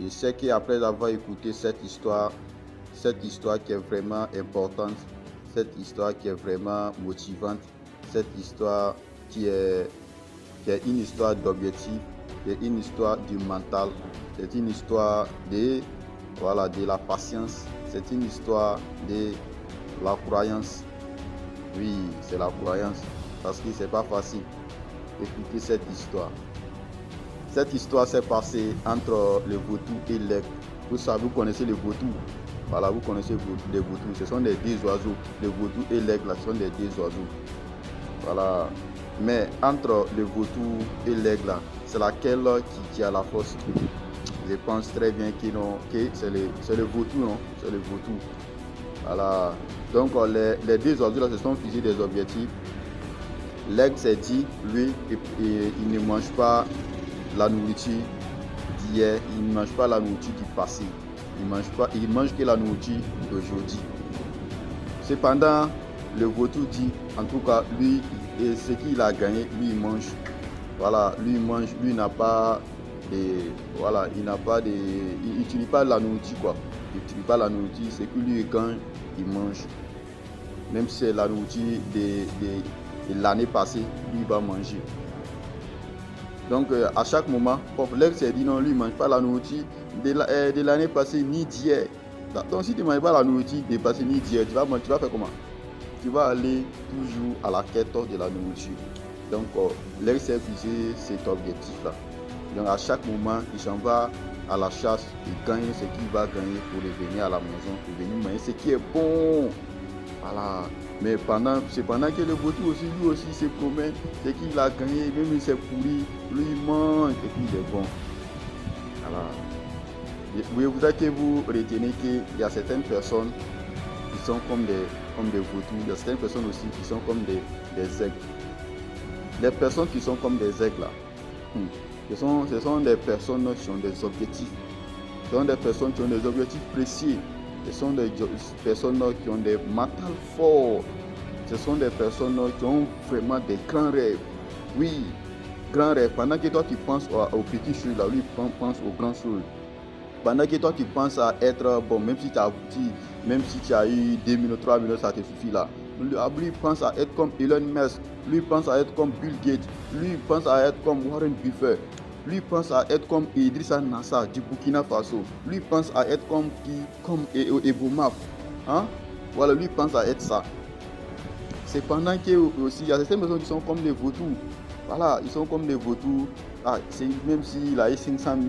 Je sais qu'après avoir écouté cette histoire qui est vraiment importante, cette histoire qui est vraiment motivante, cette histoire qui est une histoire d'objectif, qui est une histoire du mental, c'est une histoire de la patience, c'est une histoire de la croyance. Oui, c'est la croyance, parce que c'est pas facile d'écouter cette histoire. Cette histoire s'est passée entre le vautour et l'aigle. Vous connaissez le vautour. Voilà, vous connaissez les vautours. Ce sont des deux oiseaux. Le vautour et l'aigle, ce sont des deux oiseaux. Voilà. Mais entre le vautour et l'aigle, c'est laquelle qui a la force? Je pense très bien que c'est le vautour, non? C'est le vautour. Voilà. Donc les deux oiseaux là se sont fixés des objectifs. L'aigle s'est dit, lui, il ne mange pas la nourriture d'hier, il ne mange pas la nourriture du passé, il mange que la nourriture d'aujourd'hui. Cependant, le vautour dit, en tout cas, lui, et ce qu'il a gagné, lui il mange. Voilà, lui il mange, lui n'a pas de, voilà, il n'utilise pas la nourriture quoi. Il n'utilise pas la nourriture, ce que lui gagne, il mange. Même si c'est la nourriture de l'année passée, lui il va manger. Donc à chaque moment, l'aigle s'est dit non, lui il ne mange pas la nourriture de l'année passée ni d'hier. Donc si tu ne manges pas la nourriture de passée ni d'hier, tu vas faire comment? Tu vas aller toujours à la quête de la nourriture. Donc l'aigle s'est fixé cet objectif-là. Donc à chaque moment, il s'en va à la chasse, il gagne ce qu'il va gagner pour revenir à la maison, pour venir manger ce qui est bon. Voilà. Mais cependant que le vautour aussi, lui aussi se promet, ce qu'il a gagné, même il s'est pourri, lui il mange et puis il est bon. Voilà. Vous que vous retenez qu'il y a certaines personnes qui sont comme des vautours, il y a certaines personnes aussi qui sont comme des aigles. Les personnes qui sont comme des aigles là, ce sont des personnes qui ont des objectifs. Ce sont des personnes qui ont des objectifs précis. Ce sont des personnes qui ont des mentales forts. Ce sont des personnes qui ont vraiment des grands rêves. Oui, grands rêves. Pendant que toi tu penses aux petites choses, là, lui pense aux grandes choses. Pendant que toi tu penses à être bon, même si tu as eu 2 minutes, 3 minutes, ça te suffit là. Lui pense à être comme Elon Musk. Lui pense à être comme Bill Gates. Lui pense à être comme Warren Buffett. Lui pense à être comme Idrissa Nassa du Burkina Faso. Lui pense à être comme Ebomaf. Hein? Voilà, lui pense à être ça. C'est pendant que aussi, il y a certaines personnes qui sont comme des vautours. Voilà, ils sont comme des vautours. Même s'il a eu 500 000